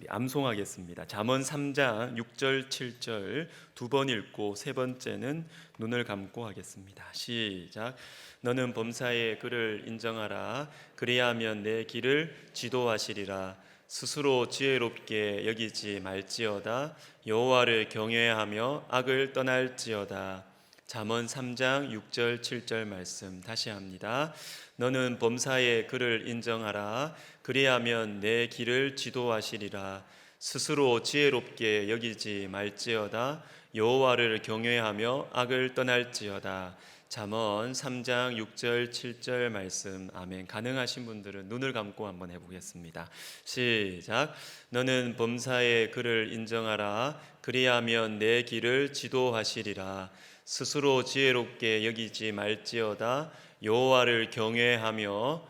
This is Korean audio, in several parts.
암송하겠습니다. 잠언 3장 6절 7절 두 번 읽고 세 번째는 눈을 감고 하겠습니다. 시작. 너는 범사의 그를 인정하라. 그리하면 내 길을 지도하시리라. 스스로 지혜롭게 여기지 말지어다. 여호와를 경외하며 악을 떠날지어다. 잠언 3장 6절 7절 말씀 다시 합니다. 너는 범사의 그를 인정하라. 그리하면 내 길을 지도하시리라. 스스로 지혜롭게 여기지 말지어다. 여호와를 경외하며 악을 떠날지어다. 잠언 3장 6절 7절 말씀. 아멘. 가능하신 분들은 눈을 감고 한번 해보겠습니다. 시작. 너는 범사의 그를 인정하라. 그리하면 내 길을 지도하시리라. 스스로 지혜롭게 여기지 말지어다. 여호와를 경외하며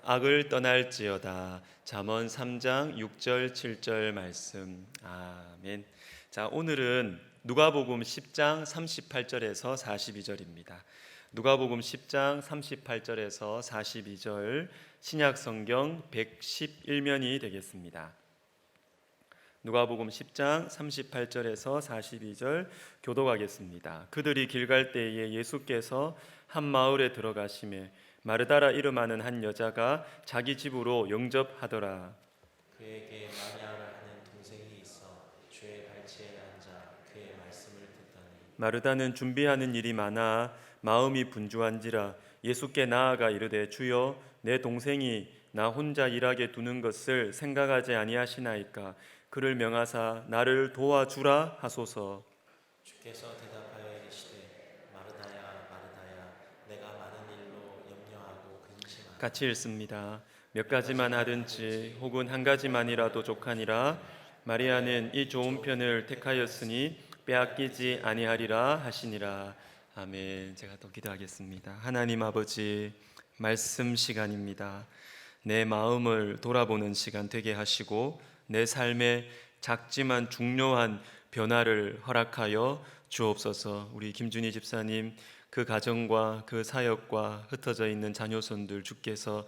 악을 떠날지어다. 잠언 3장 6절 7절 말씀. 아멘. 자, 오늘은 누가복음 10장 38절에서 42절입니다. 누가복음 10장 38절에서 42절 신약성경 111면이 되겠습니다. 누가복음 10장 38절에서 42절 교독하겠습니다. 그들이 길 갈 때에 예수께서 한 마을에 들어가시매 마르다라 이름하는 한 여자가 자기 집으로 영접하더라. 그에게 마리아라 하는 동생이 있어 주의 발치에 앉아 그의 말씀을 듣더니 마르다는 준비하는 일이 많아 마음이 분주한지라 예수께 나아가 이르되 주여 내 동생이 나 혼자 일하게 두는 것을 생각하지 아니하시나이까. 그를 명하사 나를 도와주라 하소서. 주께서 대답하여 이르시되 마르다야 마르다야 내가 많은 일로 염려하고 근심하노라. 같이 읽습니다. 몇 가지만 하든지 혹은 한 가지만이라도 족하니라. 마리아는 이 좋은 편을 택하였으니 빼앗기지 아니하리라 하시니라. 아멘. 제가 또 기도하겠습니다. 하나님 아버지, 말씀 시간입니다. 내 마음을 돌아보는 시간 되게 하시고 내 삶에 작지만 중요한 변화를 허락하여 주옵소서. 우리 김준희 집사님 그 가정과 그 사역과 흩어져 있는 자녀손들 주께서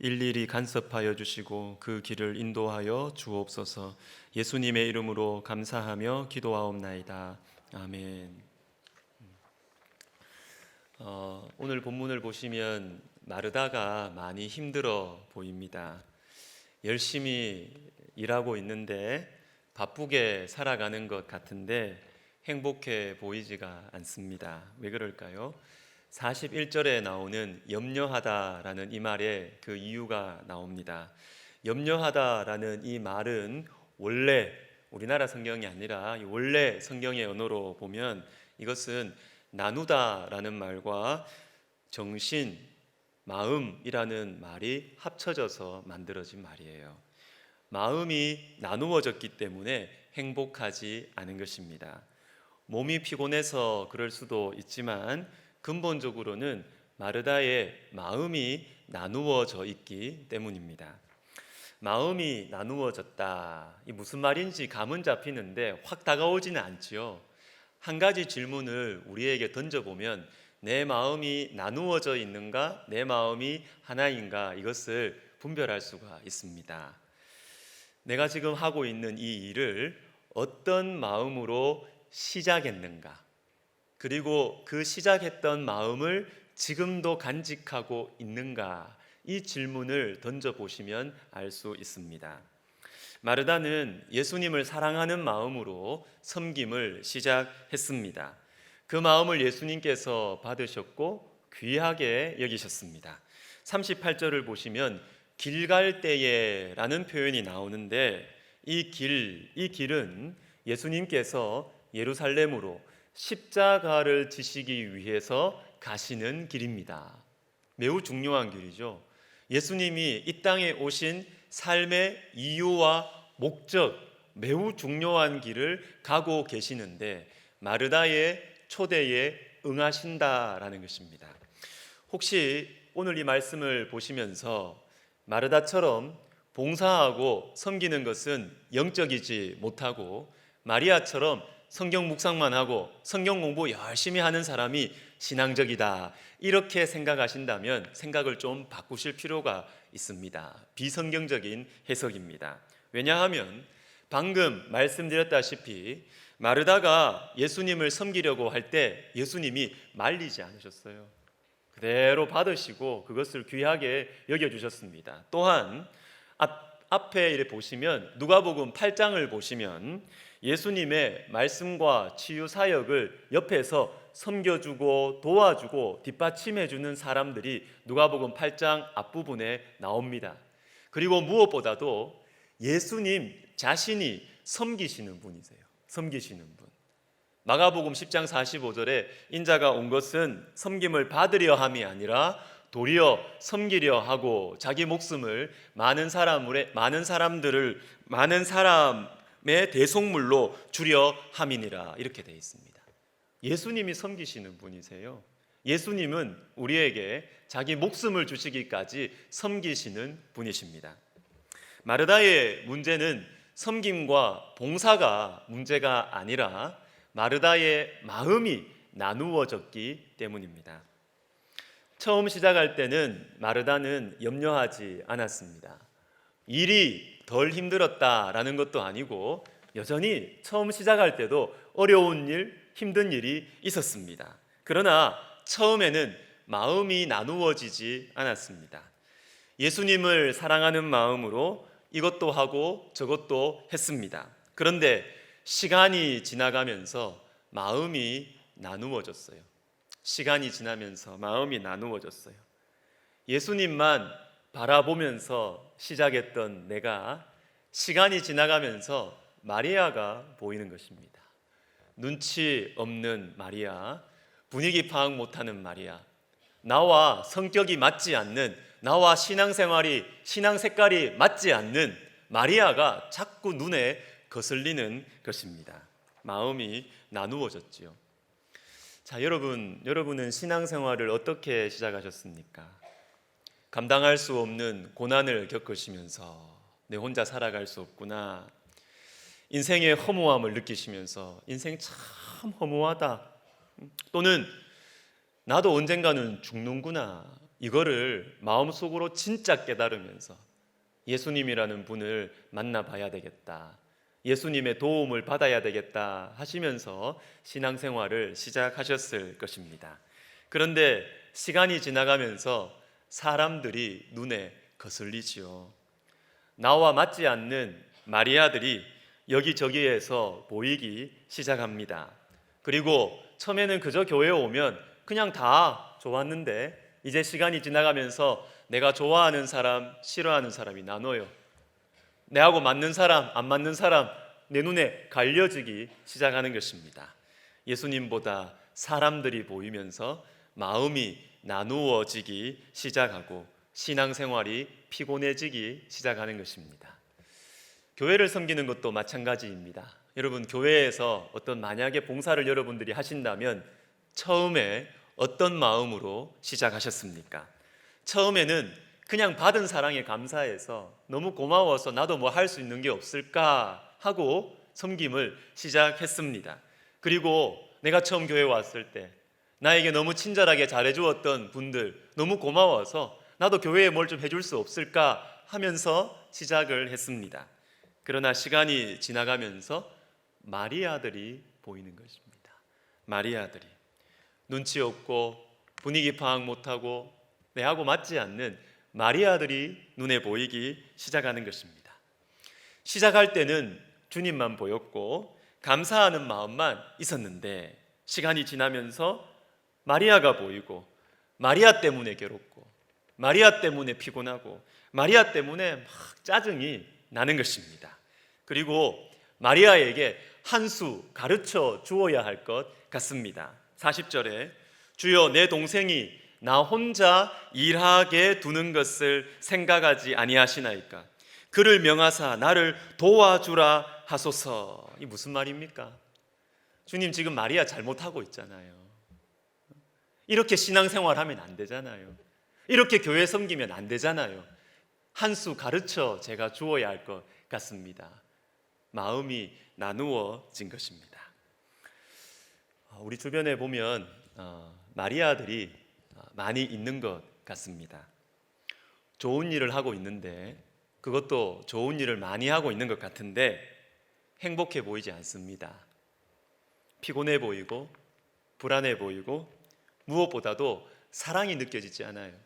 일일이 간섭하여 주시고 그 길을 인도하여 주옵소서. 예수님의 이름으로 감사하며 기도하옵나이다. 아멘. 오늘 본문을 보시면 마르다가 많이 힘들어 보입니다. 열심히 일하고 있는데 바쁘게 살아가는 것 같은데 행복해 보이지가 않습니다. 왜 그럴까요? 41절에 나오는 염려하다라는 이 말에 그 이유가 나옵니다. 염려하다라는 이 말은 원래 우리나라 성경이 아니라 원래 성경의 언어로 보면 이것은 나누다라는 말과 정신, 마음이라는 말이 합쳐져서 만들어진 말이에요. 마음이 나누어졌기 때문에 행복하지 않은 것입니다. 몸이 피곤해서 그럴 수도 있지만 근본적으로는 마르다의 마음이 나누어져 있기 때문입니다. 마음이 나누어졌다. 이 무슨 말인지 감은 잡히는데 확 다가오지는 않지요. 한 가지 질문을 우리에게 던져보면 내 마음이 나누어져 있는가, 내 마음이 하나인가 이것을 분별할 수가 있습니다. 내가 지금 하고 있는 이 일을 어떤 마음으로 시작했는가, 그리고 그 시작했던 마음을 지금도 간직하고 있는가, 이 질문을 던져보시면 알 수 있습니다. 마르다는 예수님을 사랑하는 마음으로 섬김을 시작했습니다. 그 마음을 예수님께서 받으셨고 귀하게 여기셨습니다. 38절을 보시면 길 갈 때에 라는 표현이 나오는데 이 길은 예수님께서 예루살렘으로 십자가를 지시기 위해서 가시는 길입니다. 매우 중요한 길이죠. 예수님이 이 땅에 오신 삶의 이유와 목적, 매우 중요한 길을 가고 계시는데 마르다의 초대에 응하신다라는 것입니다. 혹시 오늘 이 말씀을 보시면서 마르다처럼 봉사하고 섬기는 것은 영적이지 못하고 마리아처럼 성경 묵상만 하고 성경 공부 열심히 하는 사람이 신앙적이다, 이렇게 생각하신다면 생각을 좀 바꾸실 필요가 있습니다. 비성경적인 해석입니다. 왜냐하면 방금 말씀드렸다시피 마르다가 예수님을 섬기려고 할 때 예수님이 말리지 않으셨어요. 그대로 받으시고 그것을 귀하게 여겨주셨습니다. 또한 앞에 이렇게 보시면 누가복음 8장을 보시면 예수님의 말씀과 치유 사역을 옆에서 섬겨주고 도와주고 뒷받침해주는 사람들이 누가복음 8장 앞부분에 나옵니다. 그리고 무엇보다도 예수님 자신이 섬기시는 분이세요. 섬기시는 분. 마가복음 10장 45절에 인자가 온 것은 섬김을 받으려 함이 아니라 도리어 섬기려 하고 자기 목숨을 많은 사람의 대속물로 주려 함이니라 이렇게 되어 있습니다. 예수님이 섬기시는 분이세요. 예수님은 우리에게 자기 목숨을 주시기까지 섬기시는 분이십니다. 마르다의 문제는 섬김과 봉사가 문제가 아니라 마르다의 마음이 나누어졌기 때문입니다. 처음 시작할 때는 마르다는 염려하지 않았습니다. 일이 덜 힘들었다라는 것도 아니고 여전히 처음 시작할 때도 어려운 일, 힘든 일이 있었습니다. 그러나 처음에는 마음이 나누어지지 않았습니다. 예수님을 사랑하는 마음으로 이것도 하고 저것도 했습니다. 그런데 시간이 지나가면서 마음이 나누어졌어요. 시간이 지나면서 마음이 나누어졌어요. 예수님만 바라보면서 시작했던 내가 시간이 지나가면서 마리아가 보이는 것입니다. 눈치 없는 마리아, 분위기 파악 못하는 마리아, 나와 성격이 맞지 않는, 나와 신앙 색깔이 맞지 않는 마리아가 자꾸 눈에 거슬리는 것입니다. 마음이 나누어졌지요. 자, 여러분은 신앙생활을 어떻게 시작하셨습니까? 감당할 수 없는 고난을 겪으시면서 내 혼자 살아갈 수 없구나, 인생의 허무함을 느끼시면서 인생 참 허무하다, 또는 나도 언젠가는 죽는구나, 이거를 마음속으로 진짜 깨달으면서 예수님이라는 분을 만나봐야 되겠다, 예수님의 도움을 받아야 되겠다 하시면서 신앙생활을 시작하셨을 것입니다. 그런데 시간이 지나가면서 사람들이 눈에 거슬리지요. 나와 맞지 않는 마리아들이 여기저기에서 보이기 시작합니다. 그리고 처음에는 그저 교회에 오면 그냥 다 좋았는데 이제 시간이 지나가면서 내가 좋아하는 사람, 싫어하는 사람이 나눠요. 내하고 맞는 사람, 안 맞는 사람 내 눈에 갈려지기 시작하는 것입니다. 예수님보다 사람들이 보이면서 마음이 나누어지기 시작하고 신앙생활이 피곤해지기 시작하는 것입니다. 교회를 섬기는 것도 마찬가지입니다. 여러분, 교회에서 어떤 만약에 봉사를 여러분들이 하신다면 처음에 어떤 마음으로 시작하셨습니까? 처음에는 그냥 받은 사랑에 감사해서 너무 고마워서 나도 뭐 할 수 있는 게 없을까 하고 섬김을 시작했습니다. 그리고 내가 처음 교회 왔을 때 나에게 너무 친절하게 잘해주었던 분들 너무 고마워서 나도 교회에 뭘 좀 해줄 수 없을까 하면서 시작을 했습니다. 그러나 시간이 지나가면서 마리아들이 보이는 것입니다. 마리아들이 눈치 없고 분위기 파악 못하고 내하고 맞지 않는 마리아들이 눈에 보이기 시작하는 것입니다. 시작할 때는 주님만 보였고 감사하는 마음만 있었는데 시간이 지나면서 마리아가 보이고 마리아 때문에 괴롭고 마리아 때문에 피곤하고 마리아 때문에 막 짜증이 나는 것입니다. 그리고 마리아에게 한 수 가르쳐 주어야 할 것 같습니다. 40절에 주여 내 동생이 나 혼자 일하게 두는 것을 생각하지 아니하시나이까? 그를 명하사 나를 도와주라 하소서. 이 무슨 말입니까? 주님 지금 마리아 잘못하고 있잖아요. 이렇게 신앙생활하면 안 되잖아요. 이렇게 교회 섬기면 안 되잖아요. 한 수 가르쳐 제가 주어야 할 것 같습니다. 마음이 나누어진 것입니다. 우리 주변에 보면 마리아들이 많이 있는 것 같습니다. 좋은 일을 하고 있는데 그것도 좋은 일을 많이 하고 있는 것 같은데 행복해 보이지 않습니다. 피곤해 보이고 불안해 보이고 무엇보다도 사랑이 느껴지지 않아요.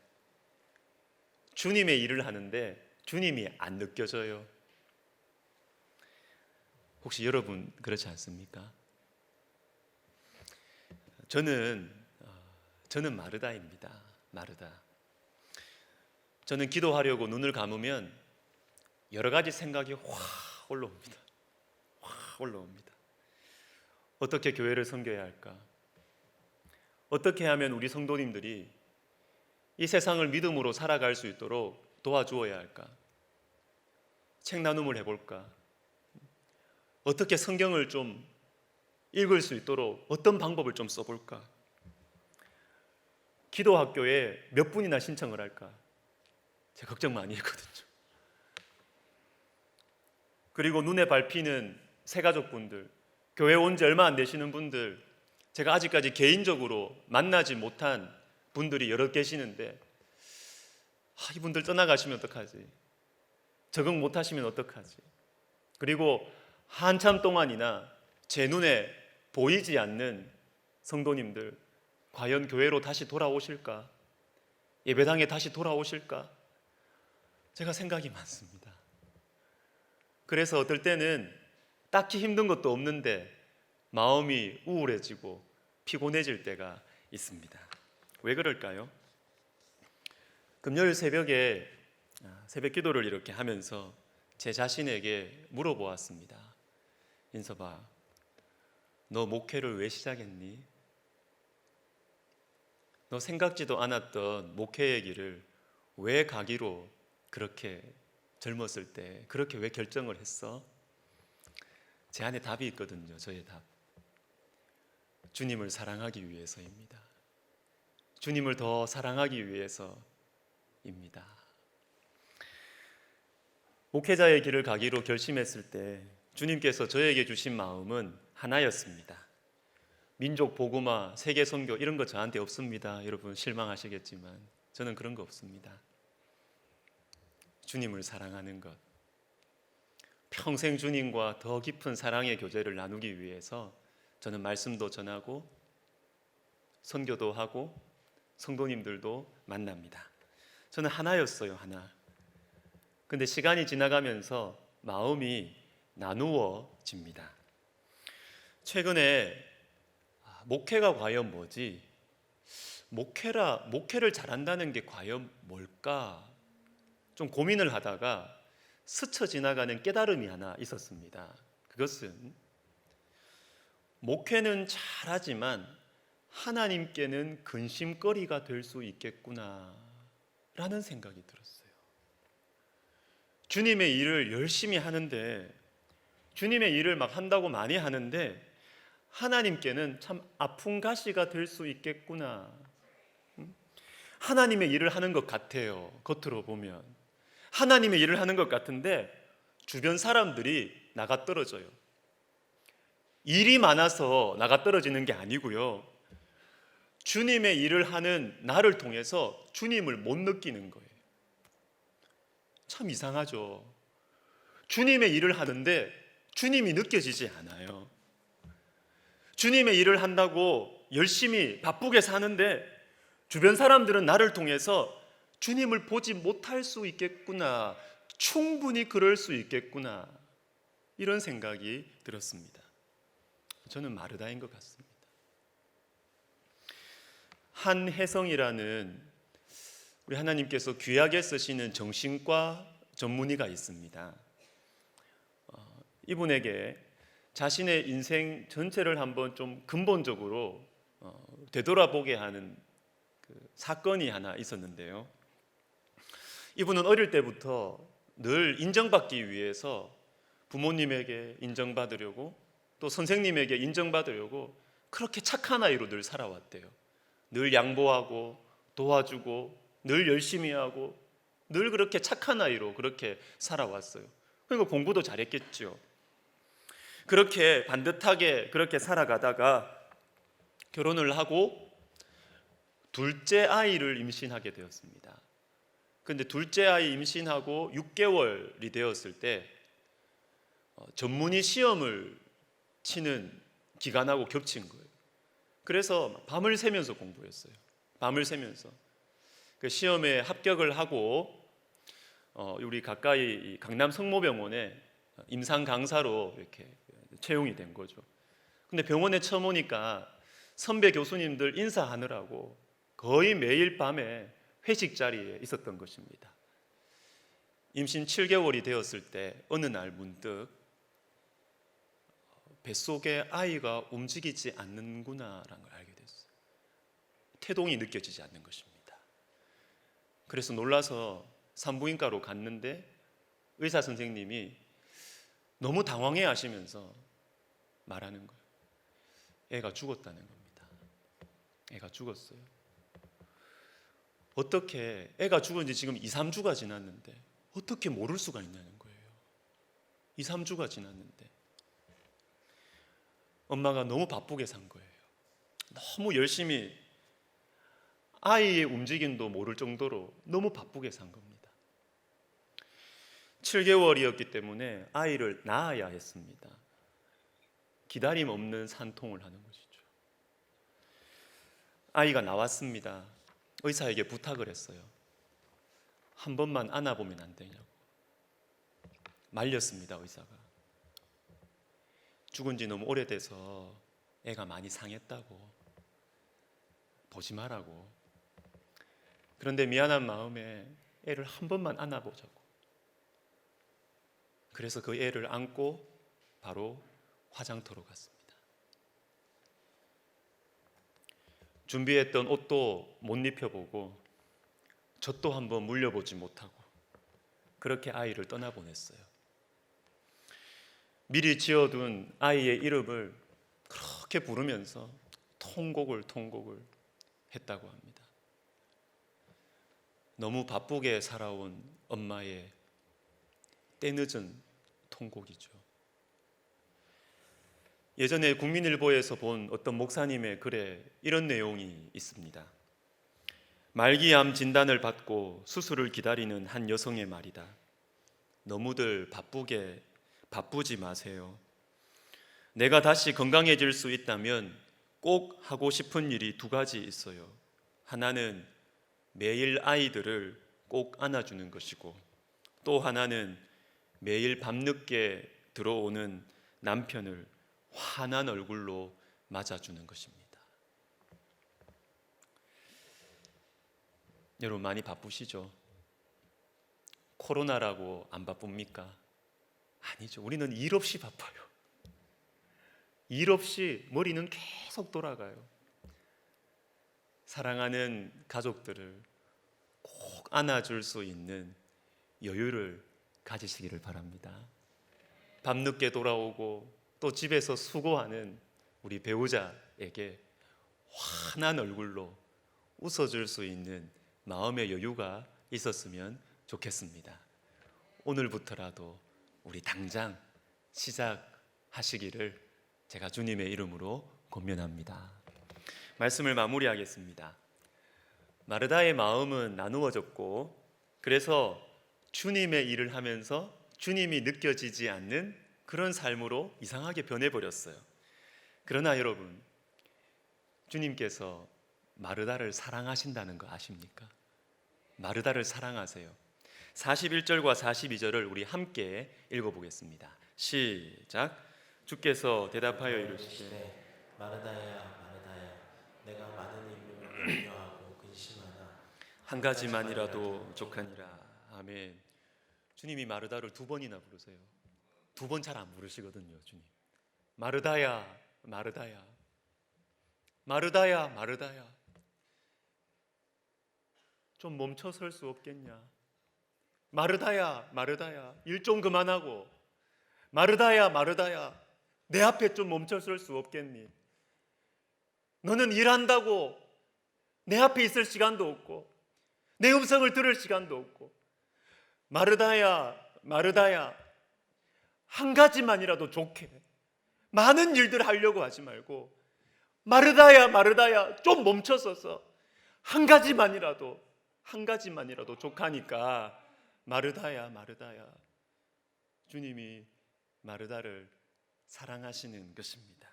주님의 일을 하는데 주님이 안 느껴져요. 혹시 여러분 그렇지 않습니까? 저는 마르다입니다. 마르다. 저는 기도하려고 눈을 감으면 여러 가지 생각이 확 올라옵니다. 확 올라옵니다. 어떻게 교회를 섬겨야 할까? 어떻게 하면 우리 성도님들이 이 세상을 믿음으로 살아갈 수 있도록 도와주어야 할까? 책 나눔을 해볼까? 어떻게 성경을 좀 읽을 수 있도록 어떤 방법을 좀 써볼까? 기도학교에 몇 분이나 신청을 할까? 제가 걱정 많이 했거든요. 그리고 눈에 밟히는 새가족분들, 교회 온 지 얼마 안 되시는 분들, 제가 아직까지 개인적으로 만나지 못한 분들이 여러 계시는데 이분들 떠나가시면 어떡하지? 적응 못하시면 어떡하지? 그리고 한참 동안이나 제 눈에 보이지 않는 성도님들, 과연 교회로 다시 돌아오실까? 예배당에 다시 돌아오실까? 제가 생각이 많습니다. 그래서 어떨 때는 딱히 힘든 것도 없는데 마음이 우울해지고 피곤해질 때가 있습니다. 왜 그럴까요? 금요일 새벽에 새벽 기도를 이렇게 하면서 제 자신에게 물어보았습니다. 인서봐, 너 목회를 왜 시작했니? 너 생각지도 않았던 목회의 길을 왜 가기로 그렇게 젊었을 때 그렇게 왜 결정을 했어? 제 안에 답이 있거든요. 저의 답. 주님을 사랑하기 위해서입니다. 주님을 더 사랑하기 위해서입니다. 목회자의 길을 가기로 결심했을 때 주님께서 저에게 주신 마음은 하나였습니다. 민족 복음화, 세계 선교 이런 거 저한테 없습니다. 여러분 실망하시겠지만 저는 그런 거 없습니다. 주님을 사랑하는 것, 평생 주님과 더 깊은 사랑의 교제를 나누기 위해서 저는 말씀도 전하고 선교도 하고 성도님들도 만납니다. 저는 하나였어요, 하나. 근데 시간이 지나가면서 마음이 나누어집니다. 최근에 목회가 과연 뭐지? 목회를 잘한다는 게 과연 뭘까? 좀 고민을 하다가 스쳐 지나가는 깨달음이 하나 있었습니다. 그것은 목회는 잘하지만 하나님께는 근심거리가 될 수 있겠구나 라는 생각이 들었어요. 주님의 일을 열심히 하는데, 주님의 일을 막 한다고 많이 하는데 하나님께는 참 아픈 가시가 될 수 있겠구나. 하나님의 일을 하는 것 같아요. 겉으로 보면 하나님의 일을 하는 것 같은데 주변 사람들이 나가 떨어져요. 일이 많아서 나가 떨어지는 게 아니고요, 주님의 일을 하는 나를 통해서 주님을 못 느끼는 거예요. 참 이상하죠. 주님의 일을 하는데 주님이 느껴지지 않아요. 주님의 일을 한다고 열심히 바쁘게 사는데 주변 사람들은 나를 통해서 주님을 보지 못할 수 있겠구나, 충분히 그럴 수 있겠구나, 이런 생각이 들었습니다. 저는 마르다인 것 같습니다. 한혜성이라는 우리 하나님께서 귀하게 쓰시는 정신과 전문의가 있습니다. 이분에게 자신의 인생 전체를 한번 좀 근본적으로 되돌아보게 하는 그 사건이 하나 있었는데요. 이분은 어릴 때부터 늘 인정받기 위해서 부모님에게 인정받으려고 또 선생님에게 인정받으려고 그렇게 착한 아이로 늘 살아왔대요. 늘 양보하고 도와주고 늘 열심히 하고 늘 그렇게 착한 아이로 그렇게 살아왔어요. 그러니까 공부도 잘했겠죠. 그렇게 반듯하게 그렇게 살아가다가 결혼을 하고 둘째 아이를 임신하게 되었습니다. 근데 둘째 아이 임신하고 6개월이 되었을 때 전문의 시험을 치는 기간하고 겹친 거예요. 그래서 밤을 새면서 공부했어요. 밤을 새면서 그 시험에 합격을 하고 우리 가까이 강남 성모병원에 임상 강사로 이렇게 채용이 된 거죠. 근데 병원에 처음 오니까 선배 교수님들 인사하느라고 거의 매일 밤에 회식 자리에 있었던 것입니다. 임신 7개월이 되었을 때 어느 날 문득 뱃속에 아이가 움직이지 않는구나라는 걸 알게 됐어요. 태동이 느껴지지 않는 것입니다. 그래서 놀라서 산부인과로 갔는데 의사 선생님이 너무 당황해 하시면서 말하는 거예요. 애가 죽었다는 겁니다. 애가 죽었어요. 어떻게 애가 죽은 지 지금 2, 3주가 지났는데 어떻게 모를 수가 있냐는 거예요. 2, 3주가 지났는데 엄마가 너무 바쁘게 산 거예요. 너무 열심히 아이의 움직임도 모를 정도로 너무 바쁘게 산 겁니다. 7개월이었기 때문에 아이를 낳아야 했습니다. 기다림 없는 산통을 하는 것이죠. 아이가 나왔습니다. 의사에게 부탁을 했어요. 한 번만 안아보면 안 되냐고. 말렸습니다, 의사가. 죽은 지 너무 오래돼서 애가 많이 상했다고. 보지 말라고. 그런데 미안한 마음에 애를 한 번만 안아보자고. 그래서 그 애를 안고 바로 화장터로 갔습니다. 준비했던 옷도 못 입혀보고 젖도 한번 물려보지 못하고 그렇게 아이를 떠나보냈어요. 미리 지어둔 아이의 이름을 그렇게 부르면서 통곡을 했다고 합니다. 너무 바쁘게 살아온 엄마의 때늦은 통곡이죠. 예전에 국민일보에서 본 어떤 목사님의 글에 이런 내용이 있습니다. 말기암 진단을 받고 수술을 기다리는 한 여성의 말이다. 너무들 바쁘지 마세요. 내가 다시 건강해질 수 있다면 꼭 하고 싶은 일이 2가지 있어요. 하나는 매일 아이들을 꼭 안아주는 것이고 또 하나는 매일 밤늦게 들어오는 남편을 환한 얼굴로 맞아주는 것입니다. 여러분 많이 바쁘시죠? 코로나라고 안 바쁩니까? 아니죠. 우리는 일 없이 바빠요. 일 없이 머리는 계속 돌아가요. 사랑하는 가족들을 꼭 안아줄 수 있는 여유를 가지시기를 바랍니다. 밤늦게 돌아오고 또 집에서 수고하는 우리 배우자에게 환한 얼굴로 웃어줄 수 있는 마음의 여유가 있었으면 좋겠습니다. 오늘부터라도 우리 당장 시작하시기를 제가 주님의 이름으로 권면합니다. 말씀을 마무리하겠습니다. 마르다의 마음은 나누어졌고 그래서 주님의 일을 하면서 주님이 느껴지지 않는 그런 삶으로 이상하게 변해버렸어요. 그러나 여러분, 주님께서 마르다를 사랑하신다는 거 아십니까? 마르다를 사랑하세요. 41절과 42절을 우리 함께 읽어보겠습니다. 시작. 주께서 대답하여 이르시되 마르다야 마르다야 내가 많은 일로 염려하고 근심하나 한 가지만이라도 족하니라. 아멘. 주님이 마르다를 2번이나 부르세요. 2번 잘 안 부르시거든요. 주님 마르다야 마르다야 마르다야 마르다야 좀 멈춰 설 수 없겠냐? 마르다야 마르다야 일 좀 그만하고 마르다야 마르다야 내 앞에 좀 멈춰 설 수 없겠니? 너는 일한다고 내 앞에 있을 시간도 없고 내 음성을 들을 시간도 없고 마르다야 마르다야 한 가지만이라도 좋게 많은 일들 하려고 하지 말고 마르다야 마르다야 좀 멈춰서서 한 가지만이라도 한 가지만이라도 족하니까 마르다야, 마르다야. 주님이 마르다를 사랑하시는 것입니다.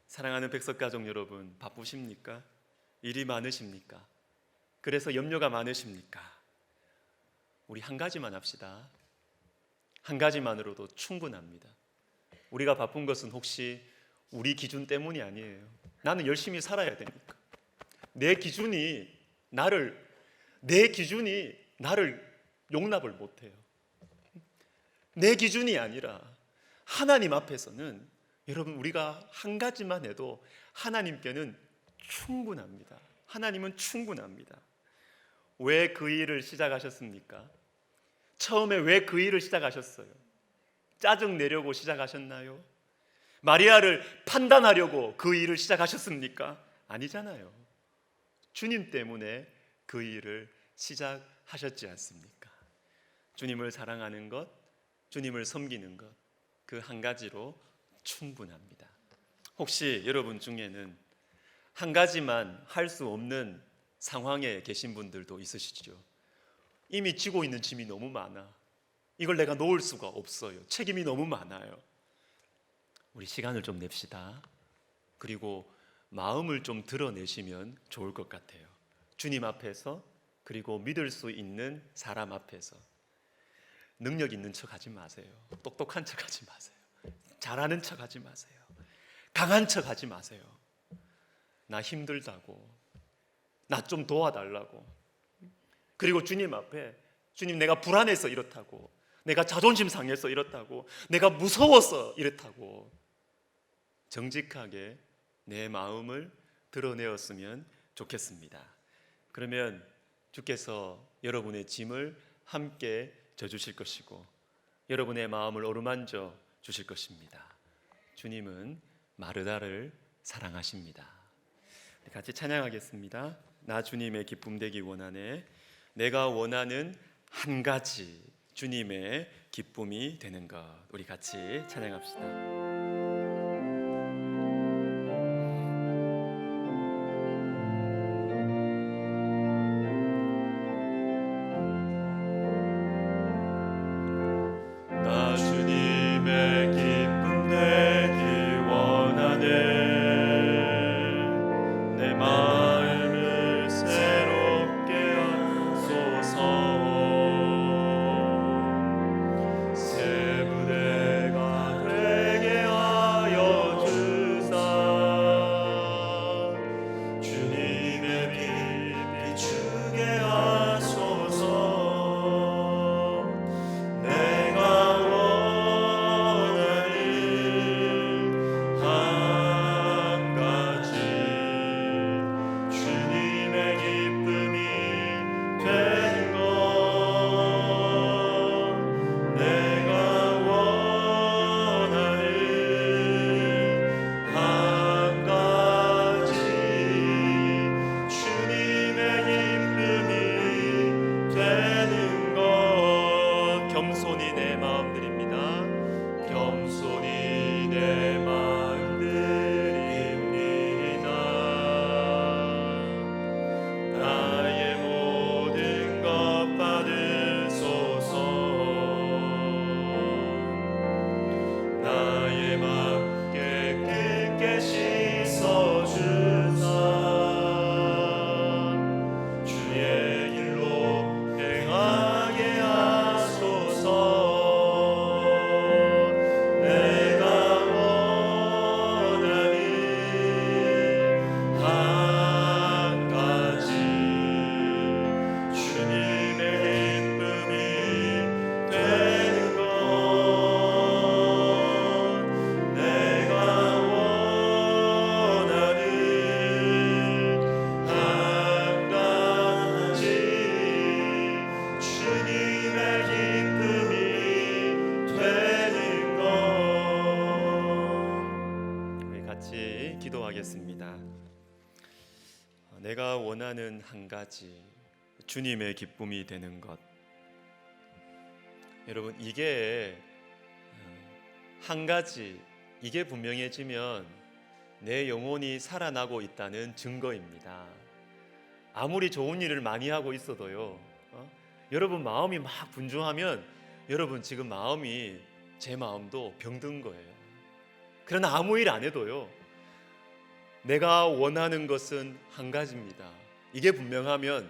사랑하는 백석가족 여러분, 바쁘십니까? 일이 많으십니까? 그래서 염려가 많으십니까? 우리 한 가지만 합시다. 한 가지만으로도 충분합니다. 우리가 바쁜 것은 혹시 우리 기준 때문이 아니에요. 나는 열심히 살아야 되니까. 내 기준이 나를 용납을 못해요. 내 기준이 아니라 하나님 앞에서는 여러분, 우리가 한 가지만 해도 하나님께는 충분합니다. 하나님은 충분합니다. 왜 그 일을 시작하셨습니까? 처음에 왜 그 일을 시작하셨어요? 짜증 내려고 시작하셨나요? 마리아를 판단하려고 그 일을 시작하셨습니까? 아니잖아요. 주님 때문에 그 일을 시작하셨지 않습니까? 주님을 사랑하는 것, 주님을 섬기는 것, 그 한 가지로 충분합니다. 혹시 여러분 중에는 한 가지만 할 수 없는 상황에 계신 분들도 있으시죠? 이미 지고 있는 짐이 너무 많아. 이걸 내가 놓을 수가 없어요. 책임이 너무 많아요. 우리 시간을 좀 냅시다. 그리고 마음을 좀 드러내시면 좋을 것 같아요. 주님 앞에서, 그리고 믿을 수 있는 사람 앞에서. 능력 있는 척 하지 마세요. 똑똑한 척 하지 마세요. 잘하는 척 하지 마세요. 강한 척 하지 마세요. 나 힘들다고, 나 좀 도와달라고. 그리고 주님 앞에, 주님, 내가 불안해서 이렇다고, 내가 자존심 상해서 이렇다고, 내가 무서워서 이렇다고 정직하게 내 마음을 드러내었으면 좋겠습니다. 그러면 주께서 여러분의 짐을 함께 져주실 것이고 여러분의 마음을 어루만져 주실 것입니다. 주님은 마르다를 사랑하십니다. 같이 찬양하겠습니다. 나 주님의 기쁨 되기 원하네. 내가 원하는 한 가지, 주님의 기쁨이 되는 것. 우리 같이 찬양합시다. 기도하겠습니다. 내가 원하는 한 가지, 주님의 기쁨이 되는 것. 여러분, 이게 한 가지, 이게 분명해지면 내 영혼이 살아나고 있다는 증거입니다. 아무리 좋은 일을 많이 하고 있어도요, 여러분 마음이 막 분주하면 여러분 지금 마음이 제 마음도 병든 거예요. 그러나 아무 일 안 해도요, 내가 원하는 것은 한 가지입니다. 이게 분명하면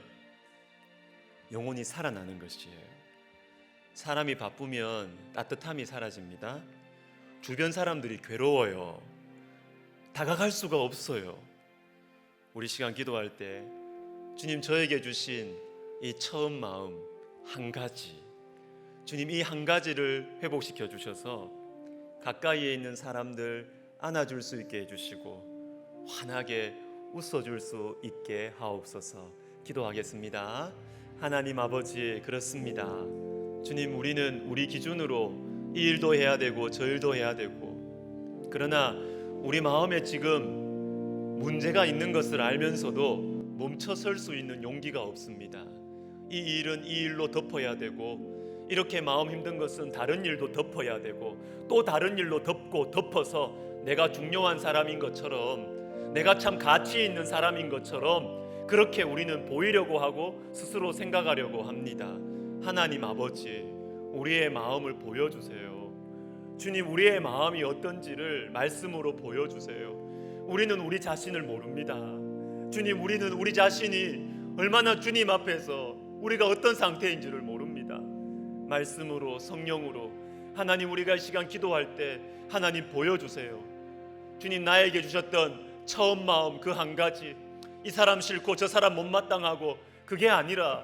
영혼이 살아나는 것이에요. 사람이 바쁘면 따뜻함이 사라집니다. 주변 사람들이 괴로워요. 다가갈 수가 없어요. 우리 시간 기도할 때 주님, 저에게 주신 이 처음 마음 한 가지, 주님 이 한 가지를 회복시켜 주셔서 가까이에 있는 사람들 안아줄 수 있게 해주시고 환하게 웃어줄 수 있게 하옵소서. 기도하겠습니다. 하나님 아버지, 그렇습니다. 주님, 우리는 우리 기준으로 이 일도 해야 되고 저 일도 해야 되고, 그러나 우리 마음에 지금 문제가 있는 것을 알면서도 멈춰설 수 있는 용기가 없습니다. 이 일은 이 일로 덮어야 되고, 이렇게 마음 힘든 것은 다른 일도 덮어야 되고, 또 다른 일로 덮고 덮어서 내가 중요한 사람인 것처럼, 내가 참 가치 있는 사람인 것처럼 그렇게 우리는 보이려고 하고 스스로 생각하려고 합니다. 하나님 아버지, 우리의 마음을 보여주세요. 주님, 우리의 마음이 어떤지를 말씀으로 보여주세요. 우리는 우리 자신을 모릅니다. 주님, 우리는 우리 자신이 얼마나 주님 앞에서 우리가 어떤 상태인지를 모릅니다. 말씀으로, 성령으로 하나님, 우리가 이 시간 기도할 때 하나님 보여주세요. 주님, 나에게 주셨던 처음 마음 그 한 가지, 이 사람 싫고 저 사람 못마땅하고, 그게 아니라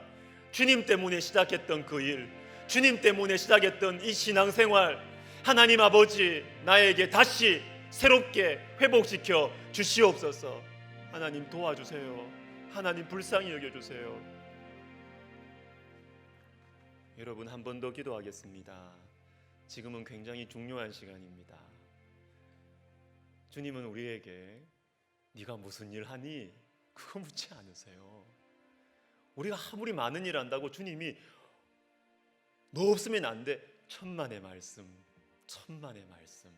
주님 때문에 시작했던 그 일, 주님 때문에 시작했던 이 신앙생활, 하나님 아버지, 나에게 다시 새롭게 회복시켜 주시옵소서. 하나님 도와주세요. 하나님 불쌍히 여겨주세요. 여러분, 한 번 더 기도하겠습니다. 지금은 굉장히 중요한 시간입니다. 주님은 우리에게 네가 무슨 일 하니? 그거 묻지 않으세요. 우리가 아무리 많은 일 한다고 주님이 너 없으면 안 돼, 천만의 말씀, 천만의 말씀.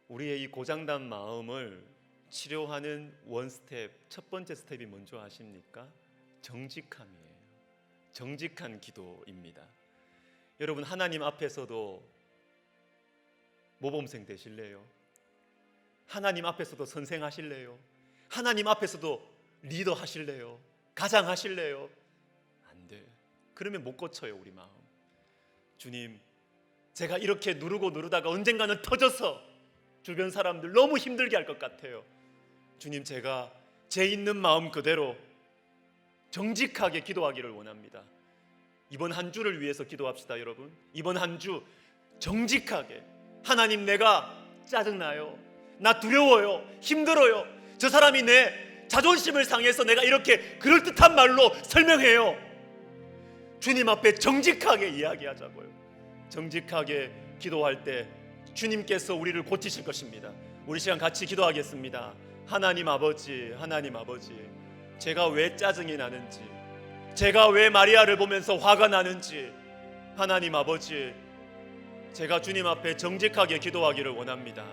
우리의 이 고장난 마음을 치료하는 원 스텝, 첫 번째 스텝이 뭔지 아십니까? 정직함이에요. 정직한 기도입니다. 여러분, 하나님 앞에서도 모범생 되실래요? 하나님 앞에서도 선생 하실래요? 하나님 앞에서도 리더 하실래요? 가장 하실래요? 안 돼. 그러면 못 고쳐요, 우리 마음. 주님, 제가 이렇게 누르다가 언젠가는 터져서 주변 사람들 너무 힘들게 할 것 같아요. 주님, 제가 제 있는 마음 그대로 정직하게 기도하기를 원합니다. 이번 한 주를 위해서 기도합시다, 여러분. 이번 한 주 정직하게, 하나님, 내가 짜증나요, 나 두려워요, 힘들어요, 저 사람이 내 자존심을 상해서 내가 이렇게 그럴듯한 말로 설명해요. 주님 앞에 정직하게 이야기하자고요. 정직하게 기도할 때 주님께서 우리를 고치실 것입니다. 우리 시간 같이 기도하겠습니다. 하나님 아버지, 하나님 아버지, 제가 왜 짜증이 나는지, 제가 왜 마리아를 보면서 화가 나는지, 하나님 아버지, 제가 주님 앞에 정직하게 기도하기를 원합니다.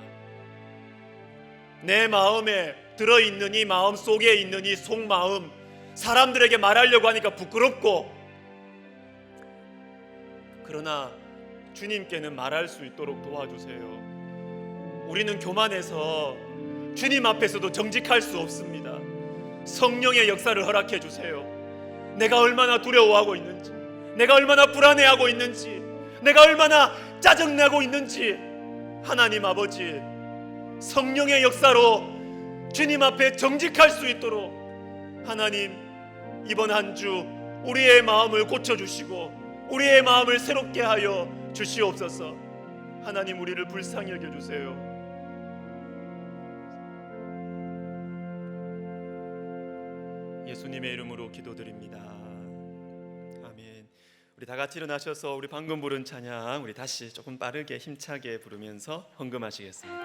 내 마음에 들어있는 이 마음 속에 있는 이 속마음, 사람들에게 말하려고 하니까 부끄럽고, 그러나 주님께는 말할 수 있도록 도와주세요. 우리는 교만해서 주님 앞에서도 정직할 수 없습니다. 성령의 역사를 허락해 주세요. 내가 얼마나 두려워하고 있는지, 내가 얼마나 불안해하고 있는지, 내가 얼마나 짜증내고 있는지, 하나님 아버지, 성령의 역사로 주님 앞에 정직할 수 있도록 하나님, 이번 한 주 우리의 마음을 고쳐주시고 우리의 마음을 새롭게 하여 주시옵소서. 하나님, 우리를 불쌍히 여겨주세요. 예수님의 이름으로 기도드립니다. 아멘. 우리 다 같이 일어나셔서 우리 방금 부른 찬양 우리 다시 조금 빠르게 힘차게 부르면서 헌금하시겠습니다.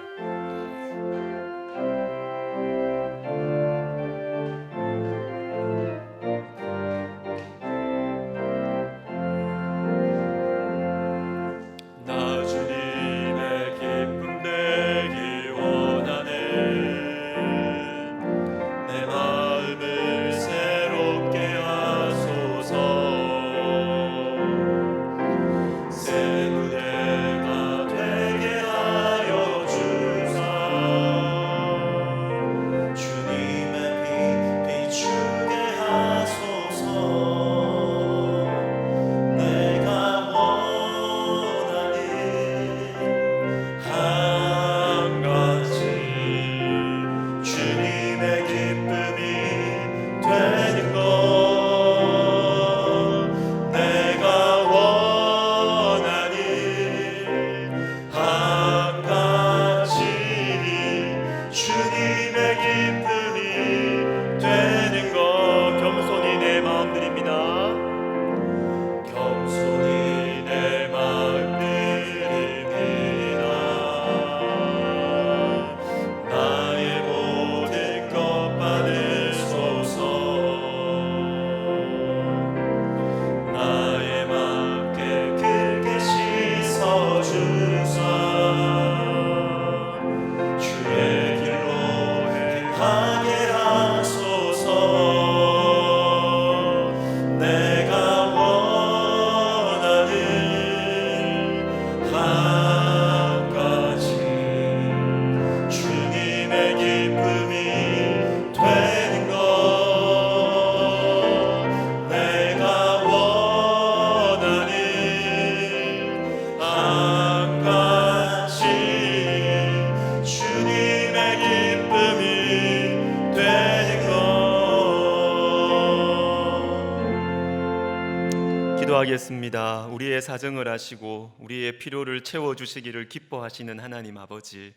기도하겠습니다. 우리의 사정을 아시고 우리의 필요를 채워주시기를 기뻐하시는 하나님 아버지,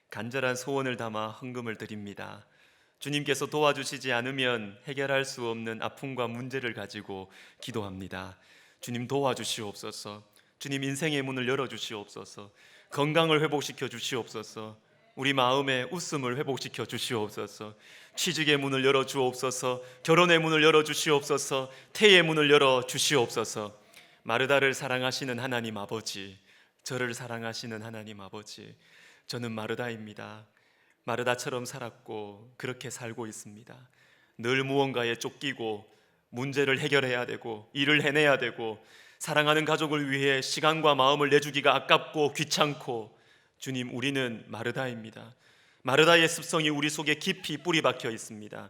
간절한 소원을 담아 헌금을 드립니다. 주님께서 도와주시지 않으면 해결할 수 없는 아픔과 문제를 가지고 기도합니다. 주님 도와주시옵소서. 주님 인생의 문을 열어주시옵소서. 건강을 회복시켜 주시옵소서. 우리 마음의 웃음을 회복시켜 주시옵소서. 취직의 문을 열어 주옵소서. 결혼의 문을 열어 주시옵소서. 태의 문을 열어 주시옵소서. 마르다를 사랑하시는 하나님 아버지, 저를 사랑하시는 하나님 아버지, 저는 마르다입니다. 마르다처럼 살았고 그렇게 살고 있습니다. 늘 무언가에 쫓기고 문제를 해결해야 되고 일을 해내야 되고 사랑하는 가족을 위해 시간과 마음을 내주기가 아깝고 귀찮고, 주님, 우리는 마르다입니다. 마르다의 습성이 우리 속에 깊이 뿌리 박혀 있습니다.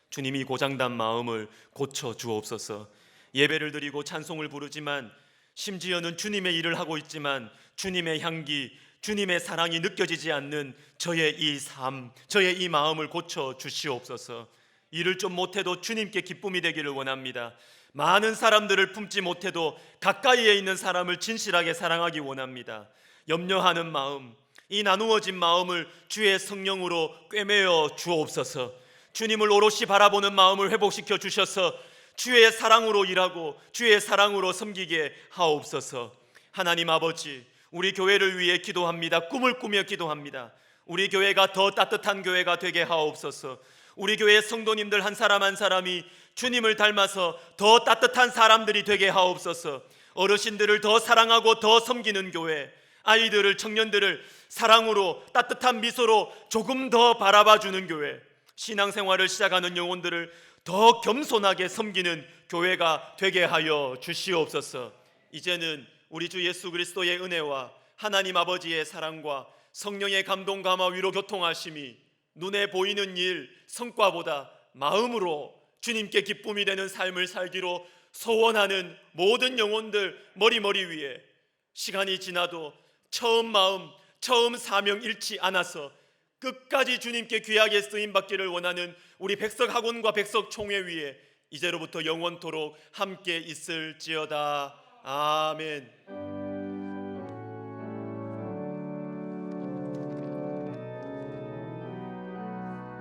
주님이 고장난 마음을 고쳐 주옵소서. 예배를 드리고 찬송을 부르지만, 심지어는 주님의 일을 하고 있지만 주님의 향기, 주님의 사랑이 느껴지지 않는 저의 이 삶, 저의 이 마음을 고쳐 주시옵소서. 일을 좀 못해도 주님께 기쁨이 되기를 원합니다. 많은 사람들을 품지 못해도 가까이에 있는 사람을 진실하게 사랑하기 원합니다. 염려하는 마음, 이 나누어진 마음을 주의 성령으로 꿰매어 주옵소서. 주님을 오롯이 바라보는 마음을 회복시켜 주셔서 주의 사랑으로 일하고 주의 사랑으로 섬기게 하옵소서. 하나님 아버지, 우리 교회를 위해 기도합니다. 꿈을 꾸며 기도합니다. 우리 교회가 더 따뜻한 교회가 되게 하옵소서. 우리 교회 성도님들 한 사람 한 사람이 주님을 닮아서 더 따뜻한 사람들이 되게 하옵소서. 어르신들을 더 사랑하고 더 섬기는 교회, 아이들을, 청년들을 사랑으로, 따뜻한 미소로 조금 더 바라봐주는 교회, 신앙생활을 시작하는 영혼들을 더 겸손하게 섬기는 교회가 되게 하여 주시옵소서. 이제는 우리 주 예수 그리스도의 은혜와 하나님 아버지의 사랑과 성령의 감동, 감화, 위로, 교통하심이 눈에 보이는 일, 성과보다 마음으로 주님께 기쁨이 되는 삶을 살기로 소원하는 모든 영혼들 머리 위에 시간이 지나도 처음 마음, 처음 사명 잃지 않아서 끝까지 주님께 귀하게 쓰임받기를 원하는 우리 백석학원과 백석총회 위에 이제로부터 영원토록 함께 있을지어다. 아멘.